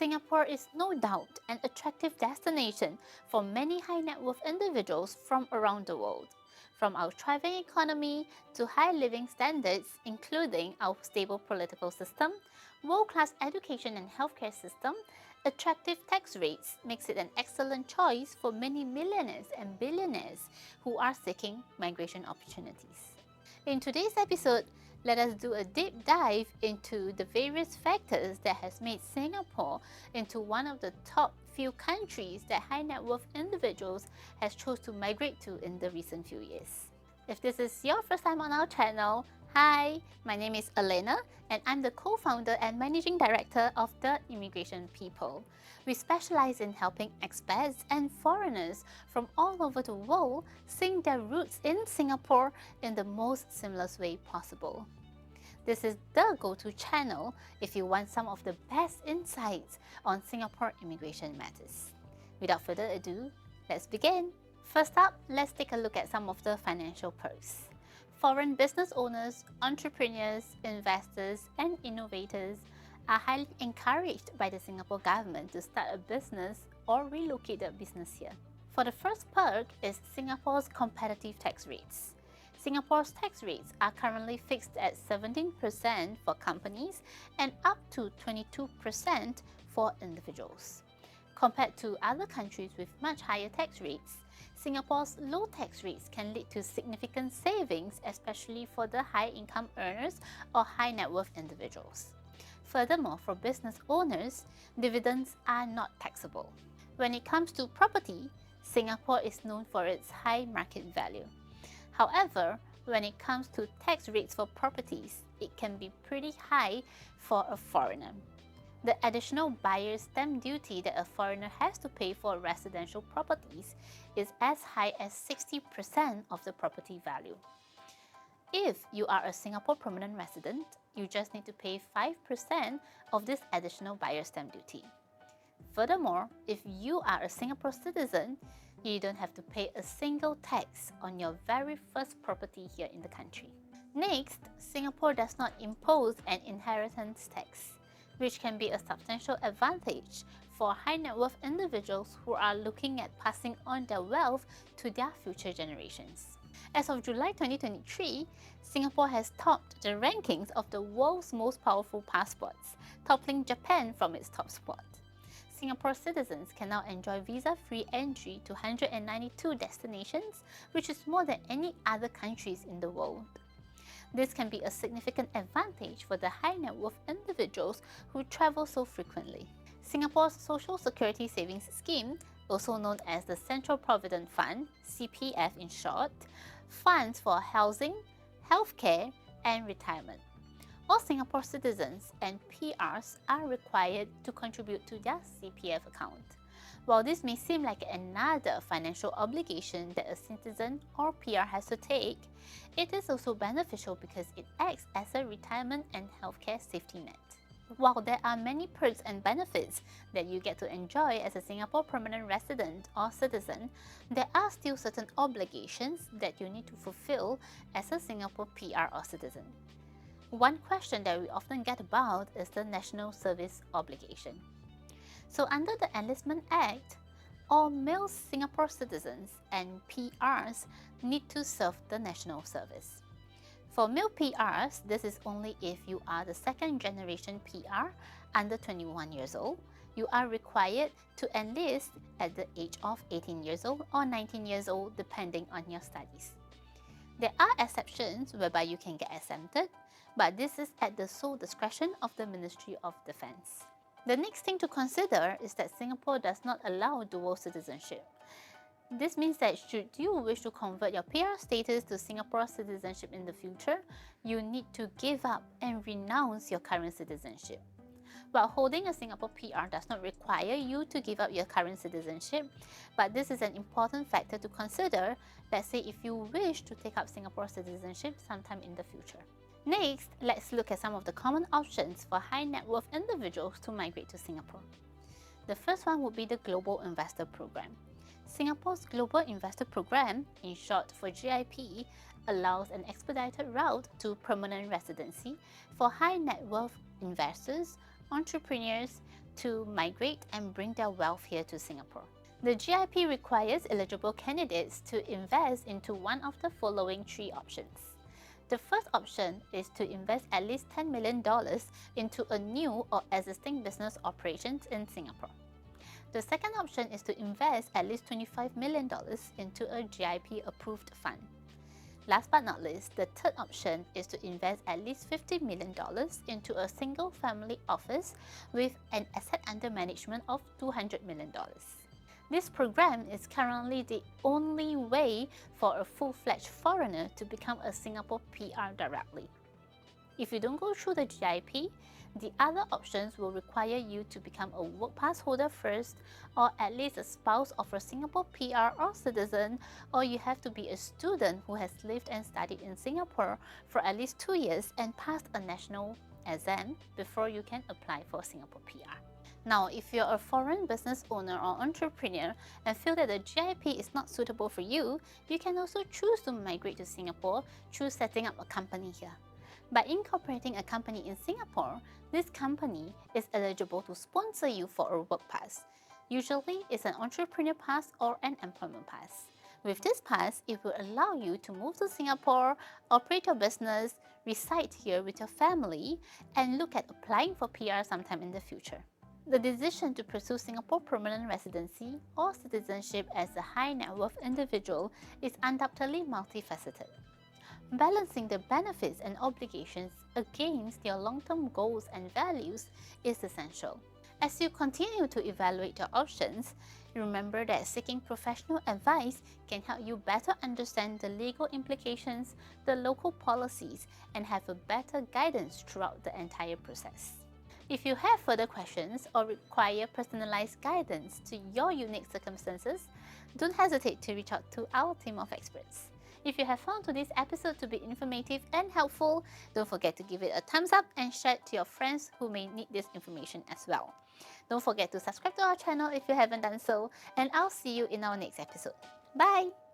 Singapore is no doubt an attractive destination for many high net worth individuals from around the world. From our thriving economy to high living standards, including our stable political system, world-class education and healthcare system, attractive tax rates makes it an excellent choice for many millionaires and billionaires who are seeking migration opportunities. In today's episode, let us do a deep dive into the various factors that has made Singapore into one of the top few countries that high net worth individuals has chose to migrate to in the recent few years. If this is your first time on our channel, hi, my name is Elena and I'm the co-founder and managing director of The Immigration People. We specialize in helping expats and foreigners from all over the world sink their roots in Singapore in the most seamless way possible. This is the go-to channel if you want some of the best insights on Singapore immigration matters. Without further ado, let's begin. First up, let's take a look at some of the financial perks. Foreign business owners, entrepreneurs, investors, and innovators are highly encouraged by the Singapore government to start a business or relocate their business here. For the first perk is Singapore's competitive tax rates. Singapore's tax rates are currently fixed at 17% for companies and up to 22% for individuals. Compared to other countries with much higher tax rates, Singapore's low tax rates can lead to significant savings, especially for the high-income earners or high-net-worth individuals. Furthermore, for business owners, dividends are not taxable. When it comes to property, Singapore is known for its high market value. However, when it comes to tax rates for properties, it can be pretty high for a foreigner. The additional buyer's stamp duty that a foreigner has to pay for residential properties is as high as 60% of the property value. If you are a Singapore permanent resident, you just need to pay 5% of this additional buyer's stamp duty. Furthermore, if you are a Singapore citizen, you don't have to pay a single tax on your very first property here in the country. Next, Singapore does not impose an inheritance tax, which can be a substantial advantage for high net worth individuals who are looking at passing on their wealth to their future generations. As of July 2023, Singapore has topped the rankings of the world's most powerful passports, toppling Japan from its top spot. Singapore citizens can now enjoy visa-free entry to 192 destinations, which is more than any other countries in the world. This can be a significant advantage for the high net worth individuals who travel so frequently. Singapore's Social Security Savings Scheme, also known as the Central Provident Fund, CPF in short, funds for housing, healthcare, and retirement. All Singapore citizens and PRs are required to contribute to their CPF account. While this may seem like another financial obligation that a citizen or PR has to take, it is also beneficial because it acts as a retirement and healthcare safety net. While there are many perks and benefits that you get to enjoy as a Singapore permanent resident or citizen, there are still certain obligations that you need to fulfill as a Singapore PR or citizen. One question that we often get about is the National Service Obligation. So under the Enlistment Act, all male Singapore citizens and PRs need to serve the National Service. For male PRs, this is only if you are the second generation PR under 21 years old. You are required to enlist at the age of 18 years old or 19 years old depending on your studies. There are exceptions whereby you can get exempted, but this is at the sole discretion of the Ministry of Defence. The next thing to consider is that Singapore does not allow dual citizenship. This means that should you wish to convert your PR status to Singapore citizenship in the future, you need to give up and renounce your current citizenship. While holding a Singapore PR does not require you to give up your current citizenship, but this is an important factor to consider, let's say if you wish to take up Singapore citizenship sometime in the future. Next, let's look at some of the common options for high net worth individuals to migrate to Singapore. The first one would be the Global Investor Program. Singapore's Global Investor Program, in short for GIP, allows an expedited route to permanent residency for high net worth investors, entrepreneurs, to migrate and bring their wealth here to Singapore. The GIP requires eligible candidates to invest into one of the following three options. The first option is to invest at least $10 million into a new or existing business operations in Singapore. The second option is to invest at least $25 million into a GIP approved fund. Last but not least, the third option is to invest at least $50 million into a single family office with an asset under management of $200 million. This program is currently the only way for a full-fledged foreigner to become a Singapore PR directly. If you don't go through the GIP, the other options will require you to become a work pass holder first, or at least a spouse of a Singapore PR or citizen, or you have to be a student who has lived and studied in Singapore for at least 2 years and passed a national exam before you can apply for Singapore PR. Now, if you're a foreign business owner or entrepreneur and feel that the GIP is not suitable for you, you can also choose to migrate to Singapore through setting up a company here. By incorporating a company in Singapore, this company is eligible to sponsor you for a work pass. Usually, it's an entrepreneur pass or an employment pass. With this pass, it will allow you to move to Singapore, operate your business, reside here with your family, and look at applying for PR sometime in the future. The decision to pursue Singapore permanent residency or citizenship as a high net worth individual is undoubtedly multifaceted. Balancing the benefits and obligations against your long-term goals and values is essential. As you continue to evaluate your options, remember that seeking professional advice can help you better understand the legal implications, the local policies, and have a better guidance throughout the entire process. If you have further questions or require personalized guidance to your unique circumstances, don't hesitate to reach out to our team of experts. If you have found today's episode to be informative and helpful, don't forget to give it a thumbs up and share it to your friends who may need this information as well. Don't forget to subscribe to our channel if you haven't done so, and I'll see you in our next episode. Bye!